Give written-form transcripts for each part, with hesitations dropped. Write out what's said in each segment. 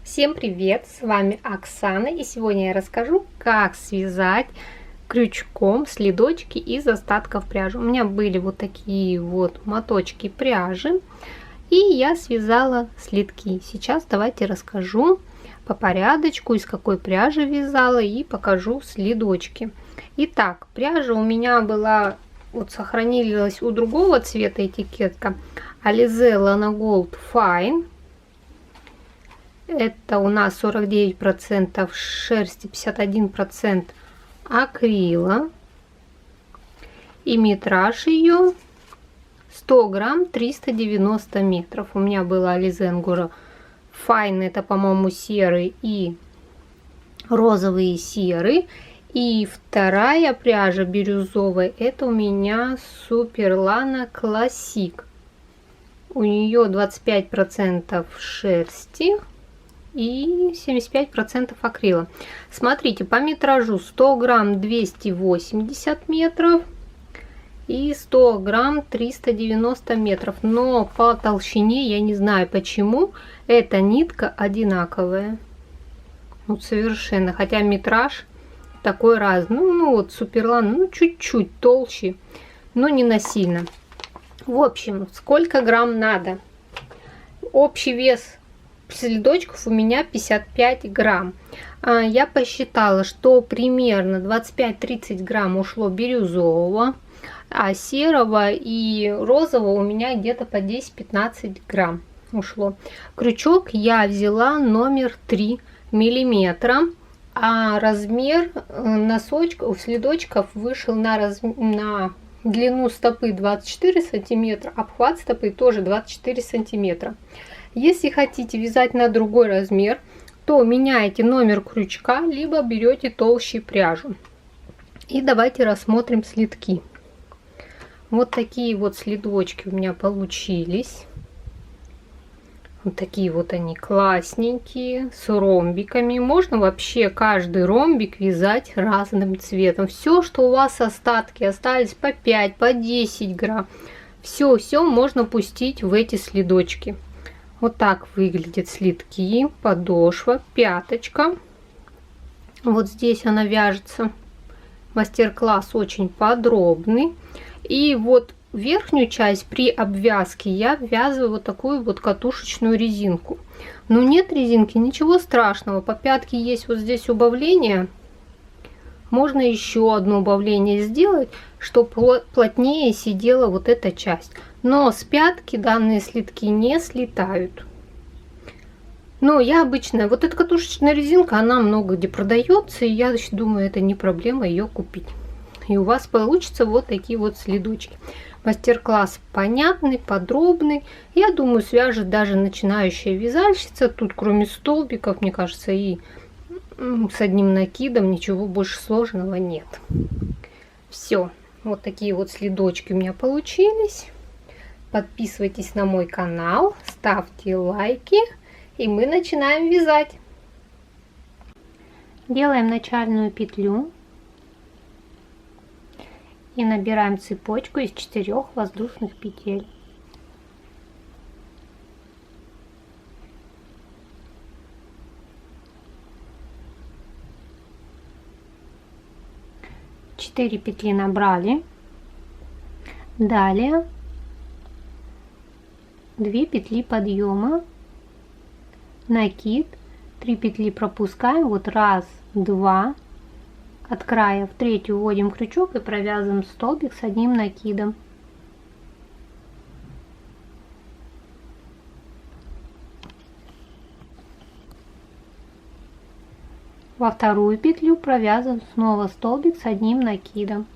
Всем привет! С вами Оксана, и сегодня я расскажу, как связать крючком следочки из остатков пряжи. У меня были вот такие вот моточки пряжи, и я связала следки. Сейчас давайте расскажу по порядочку, из какой пряжи вязала, и покажу следочки. Итак, пряжа у меня была, вот сохранилась у другого цвета этикетка, Alize Lana Gold Fine. Это у нас 49% шерсти, 51% акрила. И метраж ее 100 грамм, 390 метров. У меня была Alize Angora Fine, это, по-моему, серый и розовый и серый. И вторая пряжа бирюзовая, это у меня Super Lana Classic. У нее 25% шерсти и 75% акрила. Смотрите, по метражу 100 грамм 280 метров и 100 грамм 390 метров. Но по толщине я не знаю почему эта нитка одинаковая. Вот совершенно. Хотя метраж такой разный. Ну вот Суперлан, ну чуть-чуть толще, но не насильно. В общем, сколько грамм надо? Общий вес следочков у меня 55 грамм. Я посчитала, что примерно 25-30 грамм ушло бирюзового, а серого и розового у меня где-то по 10-15 грамм ушло. Крючок я взяла номер 3 миллиметра, а размер носочка у следочков вышел на длину стопы 24 сантиметра, обхват стопы тоже 24 сантиметра. Если хотите вязать на другой размер, то меняете номер крючка, либо берете толще пряжу. И давайте рассмотрим следки. Вот такие вот следочки у меня получились. Вот такие вот они классненькие, с ромбиками. Можно вообще каждый ромбик вязать разным цветом. Все, что у вас остатки остались по 5, по 10 грамм, все можно пустить в эти следочки. Вот так выглядят следки, подошва, пяточка. Вот здесь она вяжется. Мастер-класс очень подробный. И вот верхнюю часть при обвязке я ввязываю вот такую вот катушечную резинку. Но нет резинки, ничего страшного. По пятке есть вот здесь убавление. Можно еще одно убавление сделать, чтобы плотнее сидела вот эта часть. Но с пятки данные следки не слетают. Но я обычно, вот эта катушечная резинка, она много где продается, и я думаю, это не проблема ее купить. И у вас получится вот такие вот следочки. Мастер-класс понятный, подробный. Я думаю, свяжет даже начинающая вязальщица. Тут кроме столбиков, мне кажется, и с одним накидом ничего больше сложного нет. Все, вот такие вот следочки у меня получились. Подписывайтесь на мой канал, ставьте лайки, и мы начинаем вязать. Делаем начальную петлю и набираем цепочку из 4 воздушных петель. Четыре петли набрали. Далее 2 петли подъема, накид, 3 петли пропускаем, вот 1, 2, от края в третью вводим крючок и провязываем столбик с одним накидом. Во вторую петлю провязываем снова столбик с одним накидом.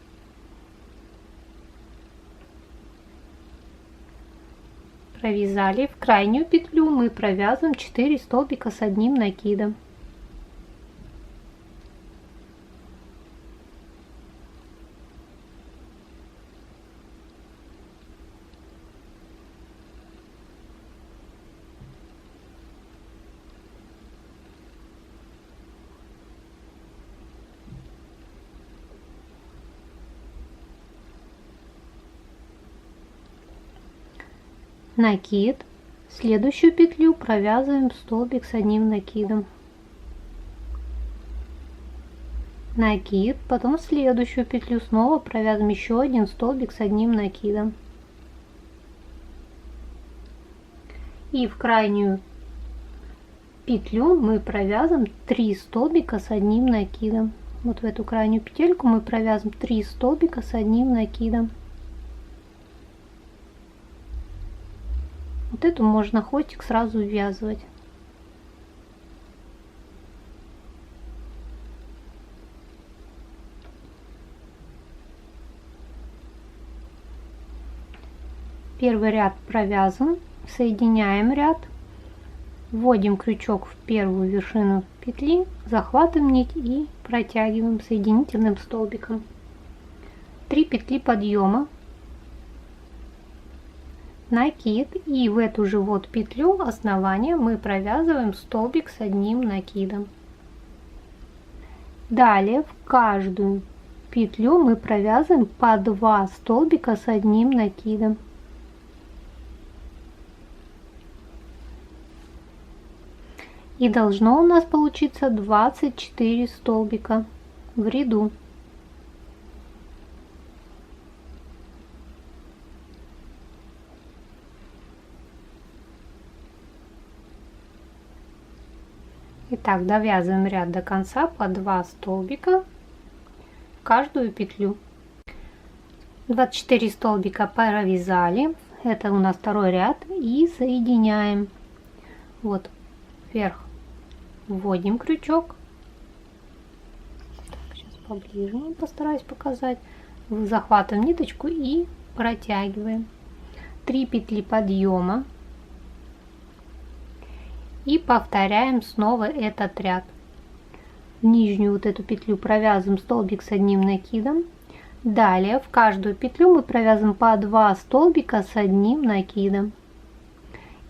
Провязали. В крайнюю петлю мы провязываем 4 столбика с одним накидом. Накид, Следующую петлю провязываем столбик с одним накидом. Накид, потом следующую петлю снова провязываем еще один столбик с одним накидом. И в крайнюю петлю мы провязываем 3 столбика с одним накидом. Вот в эту крайнюю петельку мы провязываем 3 столбика с одним накидом. Вот эту можно хвостик сразу ввязывать. Первый ряд провязан, соединяем ряд, вводим крючок в первую вершину петли, захватываем нить и протягиваем соединительным столбиком. 3 петли подъема, накид, и в эту же вот петлю основания мы провязываем столбик с одним накидом. Далее в каждую петлю мы провязываем по 2 столбика с одним накидом. И должно у нас получиться 24 столбика в ряду. Итак, довязываем ряд до конца по 2 столбика в каждую петлю. 24 столбика провязали. Это у нас второй ряд. И соединяем. Вот вверх вводим крючок. Так, сейчас поближе постараюсь показать. Захватываем ниточку и протягиваем. 3 петли подъема. И повторяем снова этот ряд. В нижнюю вот эту петлю провязываем столбик с одним накидом. Далее в каждую петлю мы провязываем по 2 столбика с одним накидом.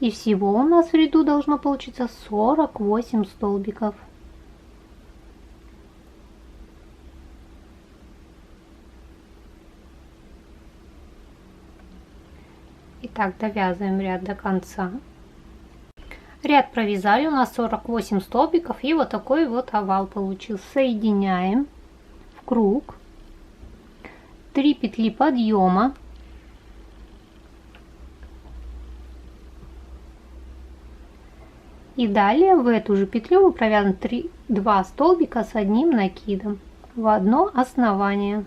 И всего у нас в ряду должно получиться 48 столбиков. Итак, довязываем ряд до конца. Ряд провязали, у нас 48 столбиков, и вот такой вот овал получился. Соединяем в круг. 3 петли подъема. И далее в эту же петлю мы провязываем 2 столбика с одним накидом в одно основание.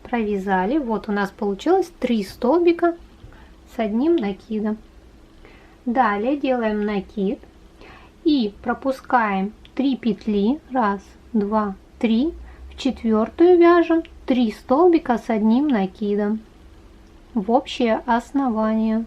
Провязали. Вот у нас получилось 3 столбика с одним накидом. Далее делаем накид и пропускаем 3 петли. 1, 2, 3. В четвертую вяжем 3 столбика с одним накидом в общее основание.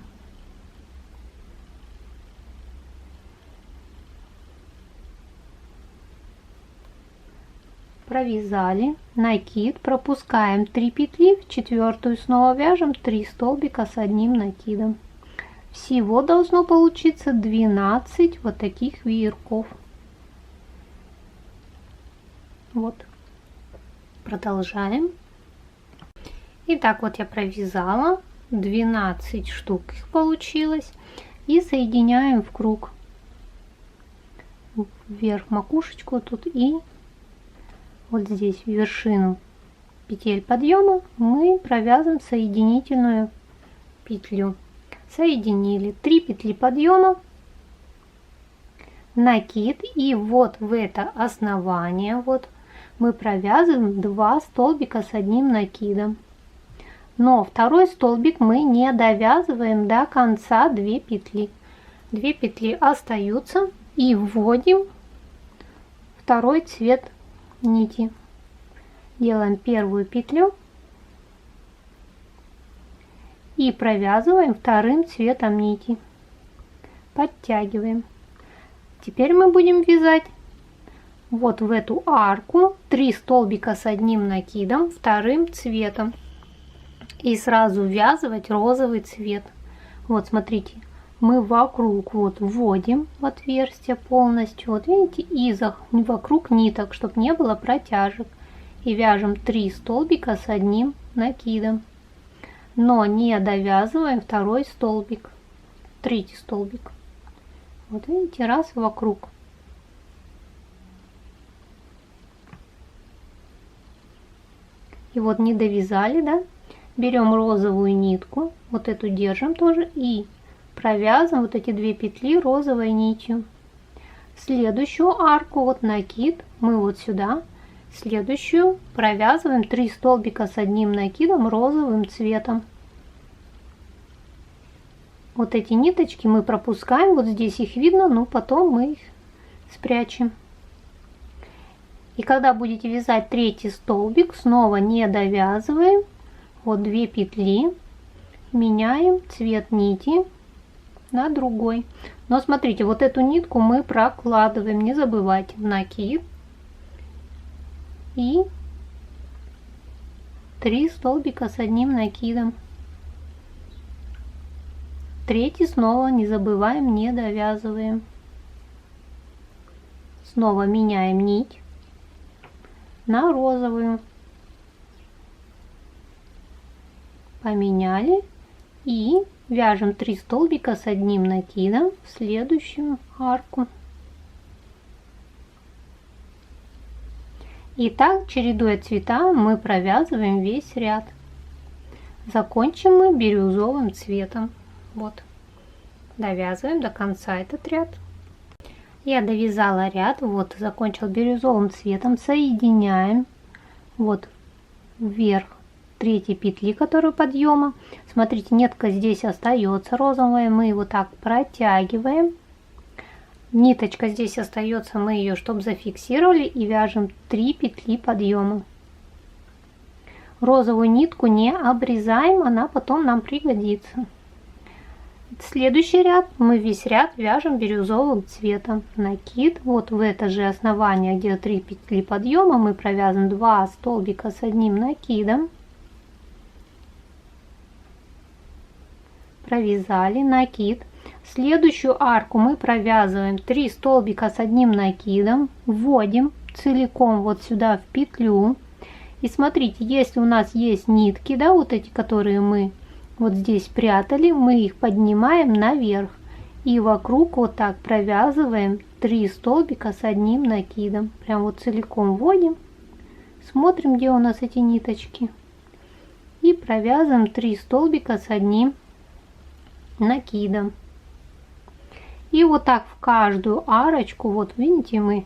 Провязали, накид, пропускаем 3 петли, в четвертую снова вяжем 3 столбика с одним накидом. Всего должно получиться 12 вот таких веерков. Вот. Продолжаем. Итак, вот я провязала 12 штук, их получилось, и соединяем в круг вверх макушечку тут и вот здесь в вершину петель подъема мы провязываем соединительную петлю. Соединили 3 петли подъема, накид, и вот в это основание вот мы провязываем 2 столбика с одним накидом. Но второй столбик мы не довязываем до конца 2 петли. 2 петли остаются, и вводим второй цвет нити. Делаем первую петлю и провязываем вторым цветом нити. Подтягиваем. Теперь мы будем вязать вот в эту арку 3 столбика с одним накидом вторым цветом и сразу ввязывать розовый цвет. Вот смотрите, мы вокруг вот вводим в отверстие полностью, вот видите, и вокруг ниток, чтобы не было протяжек, и вяжем 3 столбика с одним накидом. но не довязываем второй столбик, третий столбик. Вот видите, раз вокруг. И вот не довязали, да? Берем розовую нитку, вот эту держим тоже и провязываем вот эти 2 петли розовой нитью. Следующую арку, вот накид, мы вот сюда, следующую провязываем 3 столбика с одним накидом розовым цветом. Вот эти ниточки мы пропускаем, вот здесь их видно, но потом мы их спрячем. И когда будете вязать третий столбик, снова не довязываем, вот 2 петли, меняем цвет нити на другой. Но смотрите, вот эту нитку мы прокладываем, не забывайте, накид и 3 столбика с одним накидом. Третий снова не забываем, не довязываем. Снова меняем нить на розовую. Поменяли и вяжем 3 столбика с одним накидом в следующую арку. И так, чередуя цвета, мы провязываем весь ряд. Закончим мы бирюзовым цветом. Вот, довязываем до конца этот ряд. Я довязала ряд, вот, закончил бирюзовым цветом. Соединяем вот вверх третьей петли, которую подъема. Смотрите, нитка здесь остается розовая, мы его так протягиваем. Ниточка здесь остается, мы ее, чтобы зафиксировали, и вяжем 3 петли подъема. Розовую нитку не обрезаем, она потом нам пригодится. Следующий ряд мы весь ряд вяжем бирюзовым цветом. Накид, вот в это же основание, где 3 петли подъема, мы провязываем 2 столбика с одним накидом. Провязали накид. Следующую арку мы провязываем 3 столбика с одним накидом, вводим целиком вот сюда в петлю. И смотрите, если у нас есть нитки, да, вот эти, которые мы вот здесь прятали, мы их поднимаем наверх и вокруг вот так провязываем 3 столбика с одним накидом. Прям вот целиком вводим, смотрим, где у нас эти ниточки, и провязываем 3 столбика с одним накидом. И вот так в каждую арочку, вот видите, мы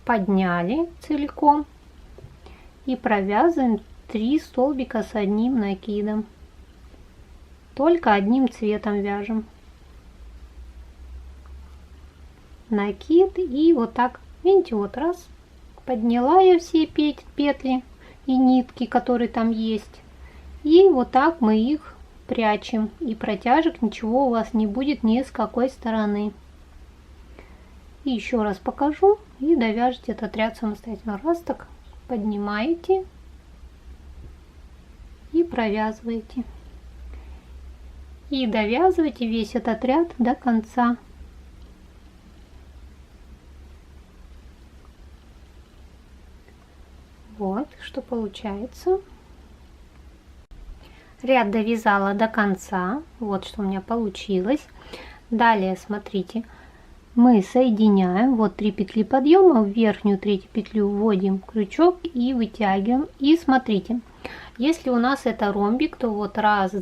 подняли целиком и провязываем 3 столбика с одним накидом. Только одним цветом вяжем. Накид и вот так, видите, вот раз, подняла я все петли и нитки, которые там есть. И вот так мы их прячем, и протяжек ничего у вас не будет ни с какой стороны. И еще раз покажу, и довяжете этот ряд самостоятельно. Раз, так поднимаете и провязываете. И довязывайте весь этот ряд до конца. Вот что получается. Ряд довязала до конца. Вот что у меня получилось. Далее смотрите, мы соединяем вот 3 петли подъема, в верхнюю третью петлю вводим крючок и вытягиваем. И смотрите, если у нас это ромбик, то вот раз,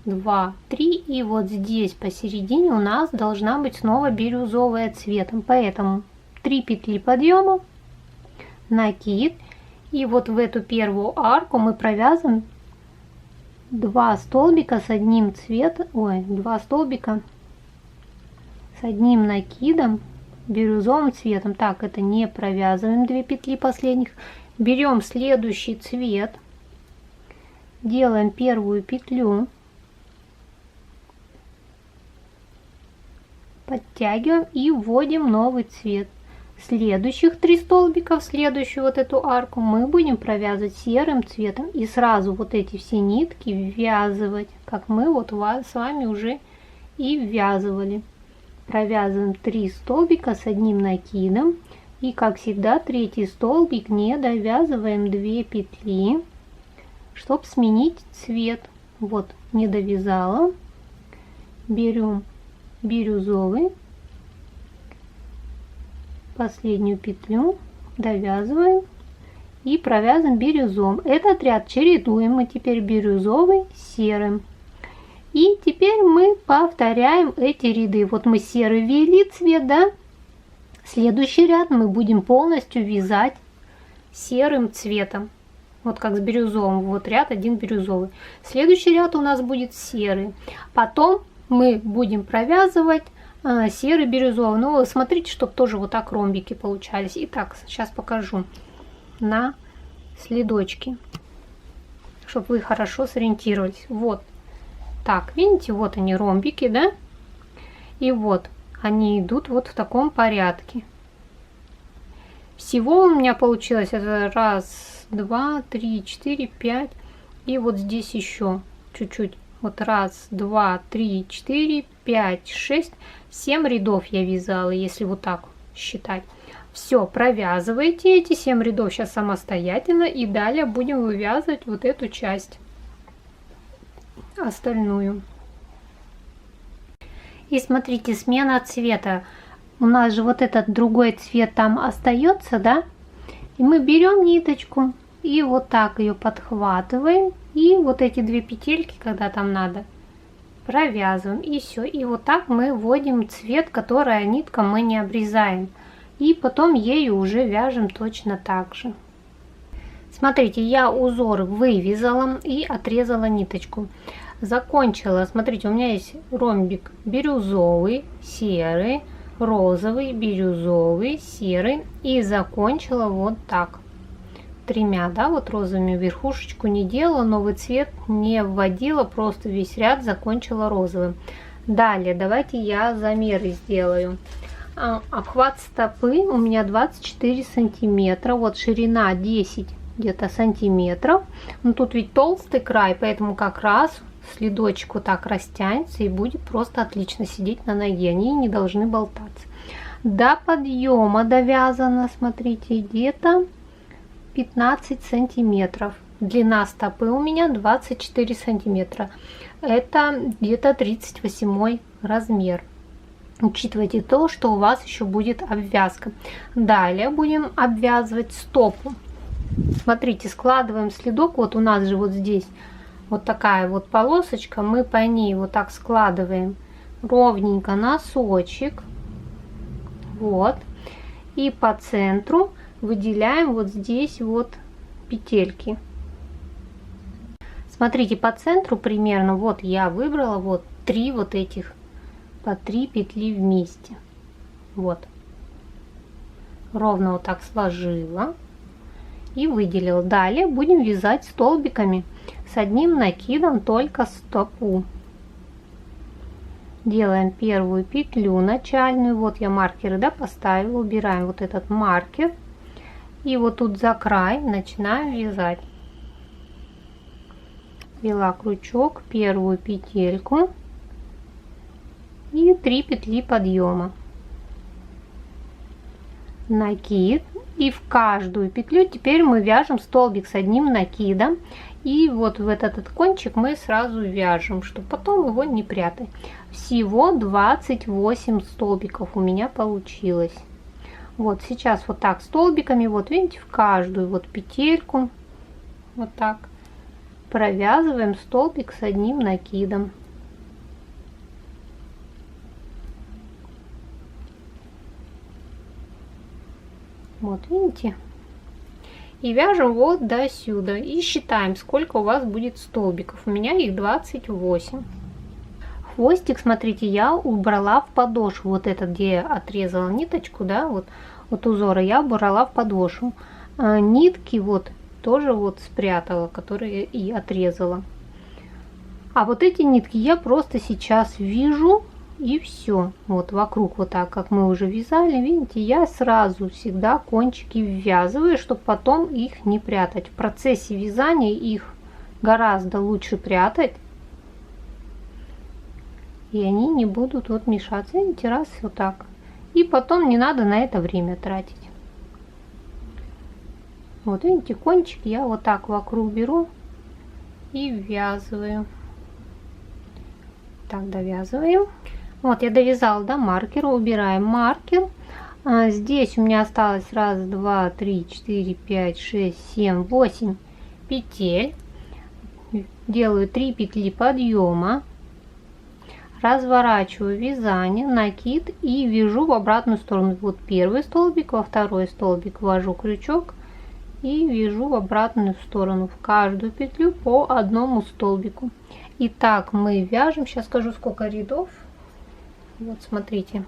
два, три, и вот здесь посередине у нас должна быть снова бирюзовая цветом. Поэтому 3 петли подъема, накид, и вот в эту первую арку мы провязываем 2 столбика с одним цветом, 2 столбика с одним накидом бирюзовым цветом. Так, это не провязываем 2 петли последних. Берем следующий цвет, делаем первую петлю, подтягиваем и вводим новый цвет. Следующих 3 столбика в следующую вот эту арку мы будем провязывать серым цветом и сразу вот эти все нитки ввязывать, как мы вот с вами уже и ввязывали. Провязываем 3 столбика с одним накидом, и как всегда третий столбик не довязываем 2 петли, чтобы сменить цвет. вот не довязала, берем бирюзовый, последнюю петлю довязываем и провязываем бирюзом. Этот ряд чередуем мы теперь бирюзовый с серым. И теперь мы повторяем эти ряды. Вот мы серый ввели цвет, да? Следующий ряд мы будем полностью вязать серым цветом. Вот как с бирюзовым. Вот ряд один бирюзовый. Следующий ряд у нас будет серый. Потом мы будем провязывать серый бирюзовый. Ну, смотрите, чтобы тоже вот так ромбики получались. Итак, сейчас покажу на следочке, чтобы вы хорошо сориентировались. Вот. Так, видите, вот они ромбики, да? И вот они идут вот в таком порядке. Всего у меня получилось это раз, два, три, четыре, пять. И вот здесь еще чуть-чуть. Вот раз, два, три, четыре, пять, шесть, 7 рядов я вязала, если вот так считать. Все, провязывайте эти 7 рядов сейчас самостоятельно. И далее будем вывязывать вот эту часть. Остальную. И смотрите, смена цвета. У нас же вот этот другой цвет там остается, да? И мы берем ниточку и вот так ее подхватываем. И вот эти 2 петельки, когда там надо, провязываем. И все. И вот так мы вводим цвет, который нитка мы не обрезаем. И потом ею уже вяжем точно так же. Смотрите, я узор вывязала и отрезала ниточку. Закончила, смотрите, у меня есть ромбик бирюзовый, серый, розовый, бирюзовый, серый. И закончила вот так. 3, да, вот розовыми верхушечку не делала, новый цвет не вводила, просто весь ряд закончила розовым. Далее, давайте я замеры сделаю. Обхват стопы у меня 24 сантиметра, вот ширина 10 где-то сантиметров. Но тут ведь толстый край, поэтому как раз следочек вот так растянется и будет просто отлично сидеть на ноге, они не должны болтаться. До подъема довязано, смотрите, где-то 15 сантиметров. Длина стопы у меня 24 сантиметра. Это где-то 38 размер. Учитывайте то, что у вас еще будет обвязка. Далее будем обвязывать стопу. Смотрите, складываем следок. Вот у нас же вот здесь вот такая вот полосочка. Мы по ней вот так складываем ровненько носочек. Вот. И по центру выделяем вот здесь вот петельки. Смотрите, по центру примерно вот я выбрала вот 3 вот этих, по 3 петли вместе. Вот. Ровно вот так сложила и выделила. Далее будем вязать столбиками с одним накидом только стопу. Делаем первую петлю начальную. Вот я маркеры, да, поставила. Убираем вот этот маркер. И вот тут за край начинаем вязать. Ввела крючок, первую петельку и 3 петли подъема. Накид. И в каждую петлю теперь мы вяжем столбик с одним накидом. И вот в этот кончик мы сразу вяжем, чтобы потом его не прятать. Всего 28 столбиков у меня получилось. Вот сейчас вот так столбиками, вот видите, в каждую вот петельку вот так провязываем столбик с одним накидом. Вот видите, и вяжем вот до сюда и считаем, сколько у вас будет столбиков. У меня их 28. Хвостик, смотрите, я убрала в подошву. Вот этот, где я отрезала ниточку, да, вот узора я убрала в подошву. Нитки вот тоже вот спрятала, которые и отрезала. А вот эти нитки я просто сейчас вяжу и все. Вот вокруг вот так, как мы уже вязали, видите, я сразу всегда кончики ввязываю, чтобы потом их не прятать. В процессе вязания их гораздо лучше прятать. И они не будут вот мешаться. Видите, раз вот так. И потом не надо на это время тратить. Вот видите, кончик я вот так вокруг беру и ввязываю. Так, довязываем. Вот я довязала до маркера, убираем маркер. Здесь у меня осталось 1, 2, 3, 4, 5, 6, 7, 8 петель. Делаю 3 петли подъема, разворачиваю вязание, накид и вяжу в обратную сторону. Вот первый столбик, во второй столбик ввожу крючок и вяжу в обратную сторону, в каждую петлю по одному столбику. И так мы вяжем, сейчас скажу сколько рядов. Вот смотрите,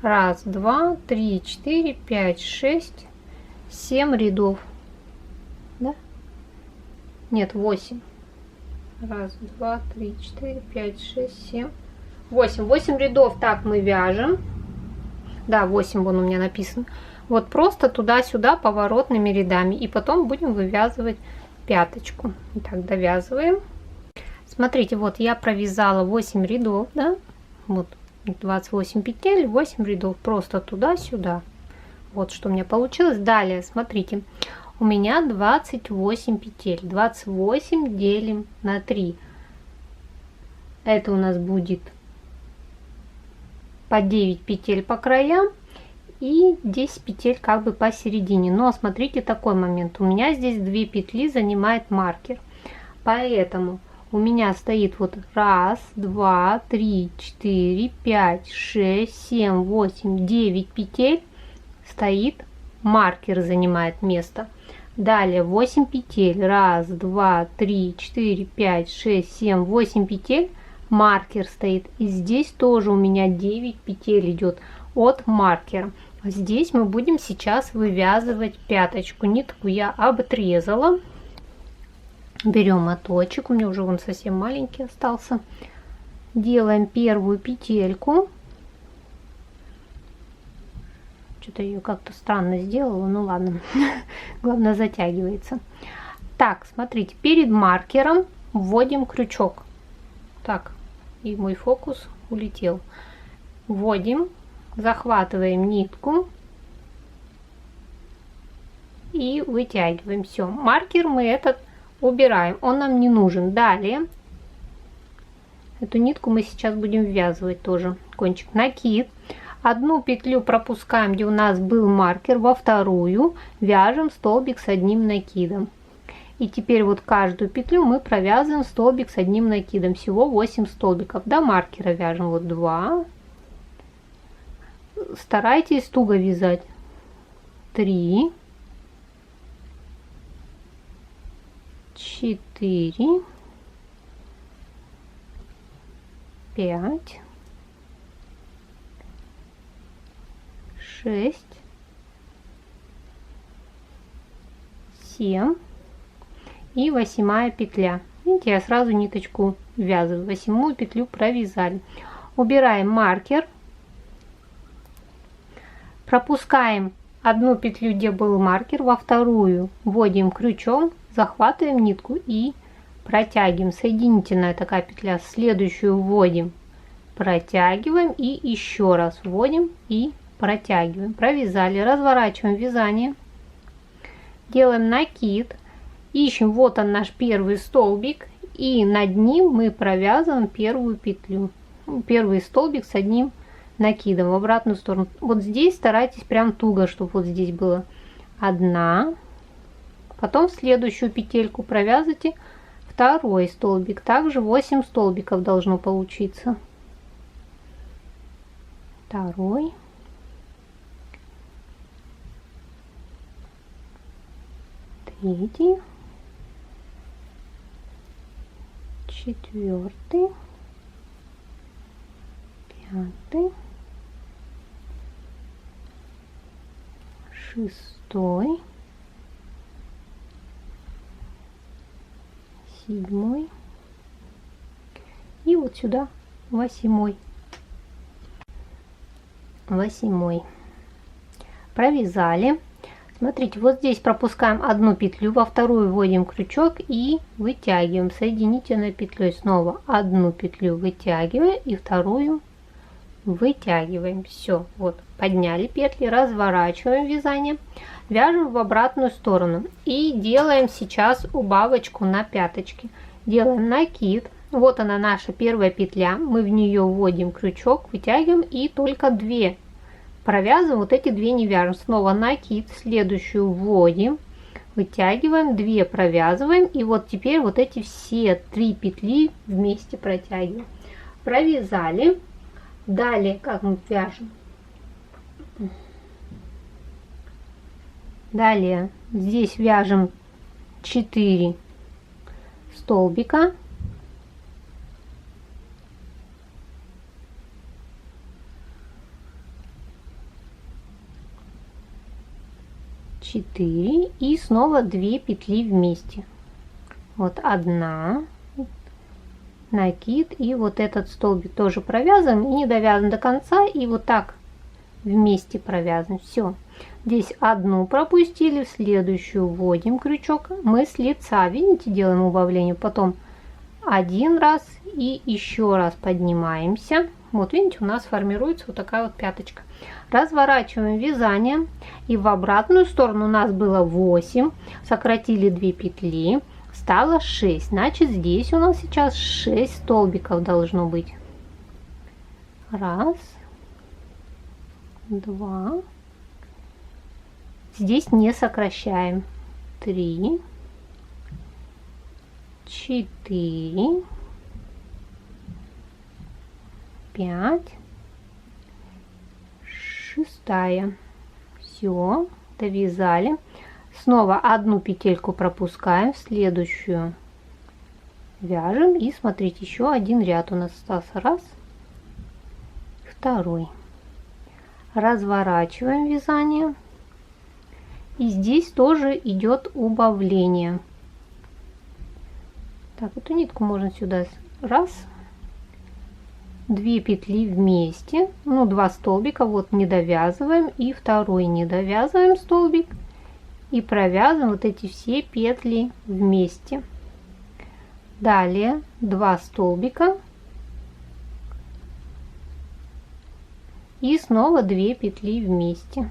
1, 2, 3, 4, 5, 6, 7 рядов, да? Нет, 8. 1, 2, 3, 4, 5, 6, 7, 8. 8 рядов так мы вяжем. Да, 8 вон у меня написано. Вот просто туда-сюда поворотными рядами. И потом будем вывязывать пяточку. Так, довязываем. Смотрите, вот я провязала 8 рядов, да? Вот 28 петель, 8 рядов. Просто туда-сюда. Вот что у меня получилось. Далее, смотрите. У меня 28 петель. 28 делим на 3. Это у нас будет по 9 петель по краям и 10 петель как бы посередине. Но смотрите такой момент. У меня здесь 2 петли занимает маркер. Поэтому у меня стоит вот 1, 2, 3, 4, 5, 6, 7, 8, 9 петель. Стоит маркер, занимает место. Далее 8 петель. 1, 2, 3, 4, 5, 6, 7, 8 петель. Маркер стоит. И здесь тоже у меня 9 петель идет от маркера. Здесь мы будем сейчас вывязывать пяточку. Нитку я отрезала. Берем моточек. У меня уже вон совсем маленький остался. Делаем первую петельку. Что-то ее как-то странно сделала. Ну ладно. Главное, затягивается. Так, смотрите. Перед маркером вводим крючок. Так, и мой фокус улетел. Вводим, захватываем нитку и вытягиваем. Все, маркер мы этот убираем, он нам не нужен. Далее эту нитку мы сейчас будем ввязывать тоже. Кончик, накид. Одну петлю пропускаем, где у нас был маркер, во вторую вяжем столбик с одним накидом. И теперь вот каждую петлю мы провязываем столбик с одним накидом. Всего 8 столбиков. До маркера вяжем вот 2. Старайтесь туго вязать. 3, 4, 5, 6, 7 и 8 петля. Видите, я сразу ниточку ввязываю. 8 петлю провязали. Убираем маркер. Пропускаем одну петлю, где был маркер, во вторую вводим крючок, захватываем нитку и протягиваем. Соединительная такая петля. Следующую вводим, протягиваем и еще раз вводим и протягиваем. Провязали, разворачиваем вязание, делаем накид, ищем, вот он наш первый столбик, и над ним мы провязываем первую петлю, первый столбик с одним накидом в обратную сторону. Вот здесь старайтесь прям туго, чтобы вот здесь было 1, потом в следующую петельку провязывайте второй столбик, также 8 столбиков должно получиться. Второй, третий, четвертый, пятый, шестой, седьмой и вот сюда 8. Провязали. Смотрите, вот здесь пропускаем одну петлю, во вторую вводим крючок и вытягиваем соединительной петлей. Снова одну петлю вытягиваем и вторую вытягиваем. Все, вот подняли петли, разворачиваем вязание, вяжем в обратную сторону и делаем сейчас убавочку на пяточке. Делаем накид, Вот она, наша первая петля. Мы в нее вводим крючок, вытягиваем и только 2 провязываем. Вот эти 2 не вяжем. Снова накид, следующую вводим, вытягиваем, 2 провязываем. И вот теперь вот эти все 3 петли вместе протягиваем. Провязали. Далее, как мы вяжем? Далее здесь вяжем 4 столбика. И снова 2 петли вместе. Вот 1, накид, и вот этот столбик тоже провязываем и не довязан до конца, и вот так вместе провязываем. Все. Здесь 1 пропустили, в следующую вводим крючок. Мы с лица, видите, делаем убавление, потом 1 раз и еще раз поднимаемся. Вот видите, у нас формируется вот такая вот пяточка. Разворачиваем вязание, и в обратную сторону у нас было 8, сократили 2 петли, стало 6. Значит, здесь у нас сейчас 6 столбиков должно быть. 1, 2. Здесь не сокращаем. 3, 4, 5, 6. Все, довязали. Снова 1 петельку пропускаем, в следующую вяжем. И смотрите, еще 1 ряд у нас остался. 1, 2. Разворачиваем вязание. И здесь тоже идет убавление. Так, эту нитку можно сюда. 1, 2 петли вместе, ну 2 столбика, вот не довязываем, и 2 не довязываем столбик, и провязываем вот эти все петли вместе. Далее 2 столбика и снова 2 петли вместе,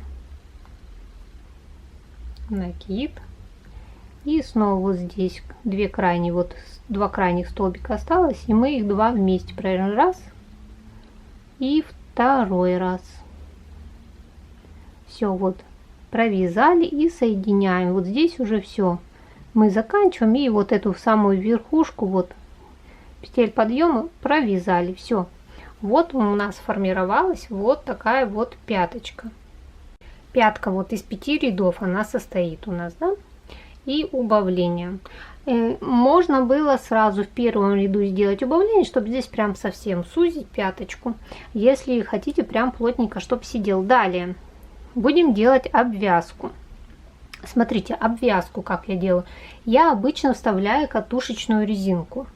накид, и снова вот здесь 2 крайних, вот 2 крайних столбика осталось, и мы их 2 вместе провяжем. 1 и 2 раз. Все, вот провязали и соединяем. Вот здесь уже все, мы заканчиваем, и вот эту самую верхушку, вот петель подъема провязали. Все, вот у нас сформировалась вот такая вот пяточка. Пятка вот из 5 рядов она состоит у нас, да, и убавление. Можно было сразу в первом ряду сделать убавление, чтобы здесь прям совсем сузить пяточку, если хотите прям плотненько, чтобы сидел. Далее будем делать обвязку. Смотрите, обвязку как я делаю. Я обычно вставляю катушечную резинку.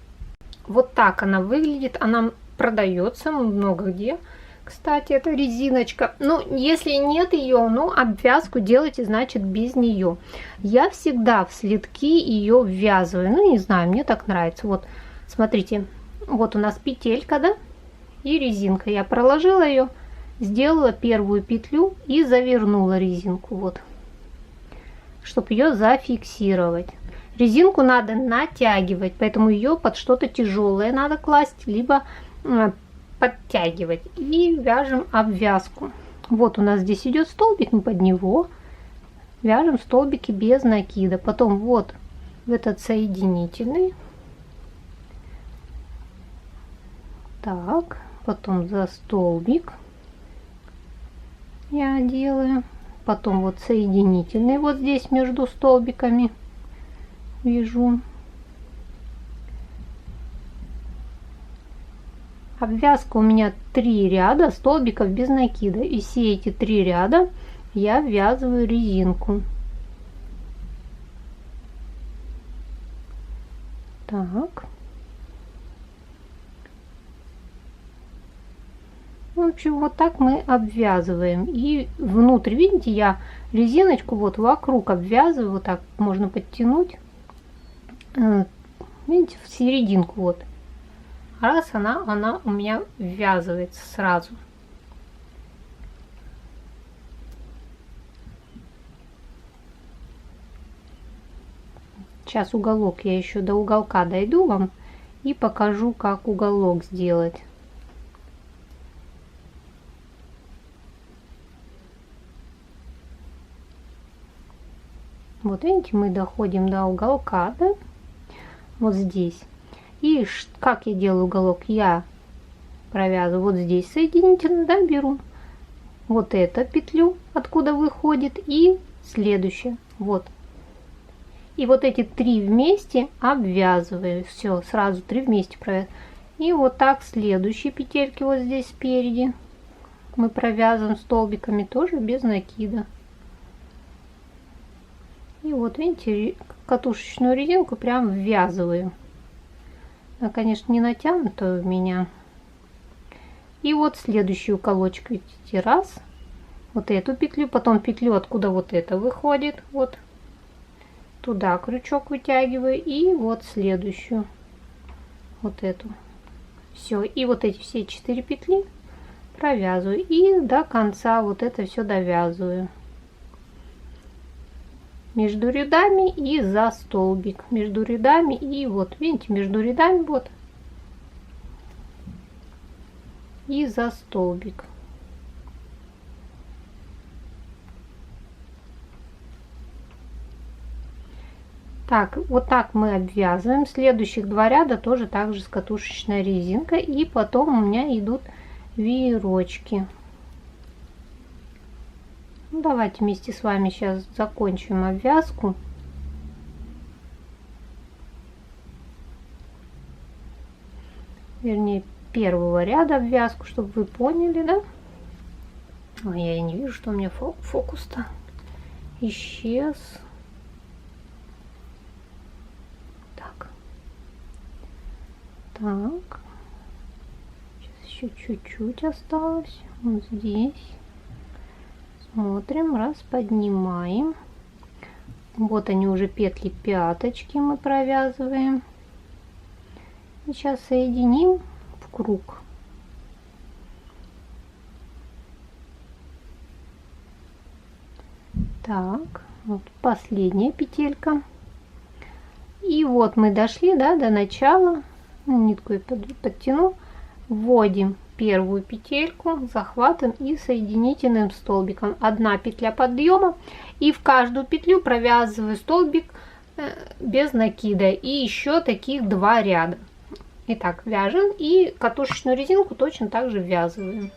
Вот так она выглядит, она продается много где. Кстати, это резиночка. Ну, если нет ее, ну, обвязку делайте, значит, без нее. Я всегда в следки ее ввязываю. Ну, не знаю, мне так нравится. Вот, смотрите, вот у нас петелька, да, и резинка. Я проложила ее, сделала первую петлю и завернула резинку, вот, чтобы ее зафиксировать. Резинку надо натягивать, поэтому ее под что-то тяжелое надо класть, либо подтягивать, и вяжем обвязку. Вот у нас здесь идет столбик, мы под него вяжем столбики без накида. Потом вот в этот соединительный, так, потом за столбик я делаю, потом вот соединительный вот здесь между столбиками вяжу. Обвязка у меня 3 ряда столбиков без накида, и все эти 3 ряда я ввязываю резинку. Так. В общем, вот так мы обвязываем. И внутрь, видите, я резиночку вот вокруг обвязываю, вот так можно подтянуть. Видите, в серединку вот. Раз она у меня ввязывается сразу. Сейчас уголок, я еще до уголка дойду вам и покажу, как уголок сделать. Вот видите, мы доходим до уголка, да? Вот здесь. И как я делаю уголок? Я провязываю вот здесь соединительно, да, беру вот эту петлю, откуда выходит, и следующая, вот. И вот эти 3 вместе обвязываю. Все, сразу 3 вместе провязываю. И вот так следующие петельки вот здесь спереди мы провязываем столбиками, тоже без накида. И вот видите, катушечную резинку прям ввязываю. Она, конечно, не натянута у меня. И вот следующий уколочек, видите, раз, вот эту петлю, потом петлю, откуда вот это выходит, вот туда крючок вытягиваю, и вот следующую, вот эту. Все, и вот эти все 4 петли провязываю, и до конца вот это все довязываю. Между рядами и за столбик, между рядами и вот, видите, между рядами вот и за столбик. Так, вот так мы обвязываем. Следующих 2 ряда тоже также с катушечной резинкой, и потом у меня идут веерочки. Ну, давайте вместе с вами сейчас закончим обвязку. Вернее, первого ряда обвязку, чтобы вы поняли, да? Ой, я и не вижу, что у меня фокус-то исчез. Так. Так. Сейчас еще чуть-чуть осталось. Вот здесь. Смотрим, раз, поднимаем. Вот они уже петли пяточки мы провязываем. И сейчас соединим в круг. Так, вот последняя петелька. И вот мы дошли, да, до начала. Нитку я подтяну. Вводим первую петельку, захватом и соединительным столбиком. 1 петля подъема, и в каждую петлю провязываю столбик без накида, и еще таких 2 ряда. Итак, вяжем, и катушечную резинку точно так же ввязываем.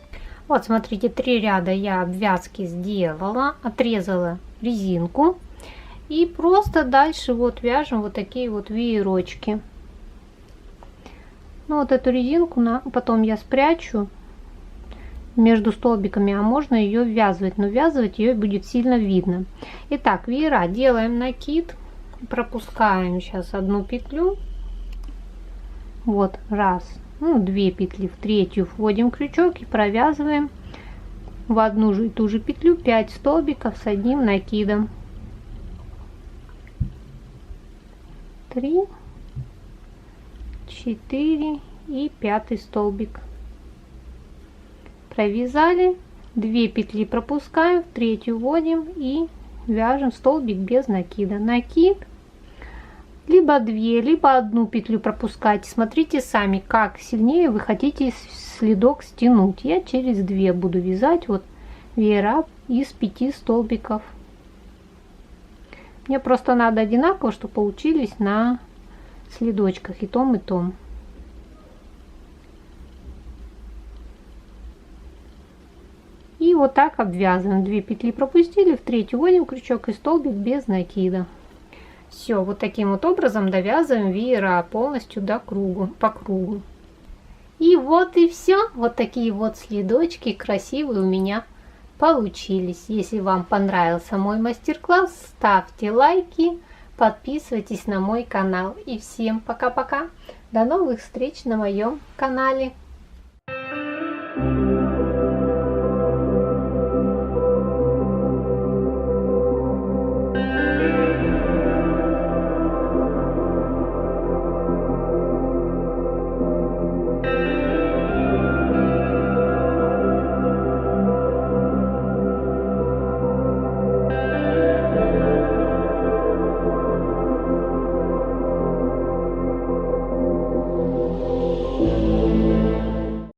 Вот смотрите, 3 ряда я обвязки сделала, отрезала резинку, и просто дальше вот вяжем вот такие вот веерочки. Ну вот эту резинку потом я спрячу между столбиками, а можно ее ввязывать, но ввязывать ее будет сильно видно. Итак, веера, делаем накид, пропускаем сейчас 1 петлю, вот раз, ну 2 петли, в 3-ю вводим крючок и провязываем в одну же и ту же петлю 5 столбиков с 1 накидом. 3, 4 и 5 столбик. Провязали, 2 петли пропускаем, в 3-ю вводим и вяжем столбик без накида. Накид, либо 2, либо 1 петлю пропускайте. Смотрите сами, как сильнее вы хотите следок стянуть. Я через 2 буду вязать вот веера из 5 столбиков. Мне просто надо одинаково, чтобы получились на следочках и том, и том. И вот так обвязываем. 2 петли пропустили, в 3-ю вводим крючок и столбик без накида. Все, вот таким вот образом довязываем веера полностью до кругу, по кругу. И вот и все. Вот такие вот следочки красивые у меня получились. Если вам понравился мой мастер-класс, ставьте лайки, подписывайтесь на мой канал. И всем пока-пока. До новых встреч на моем канале.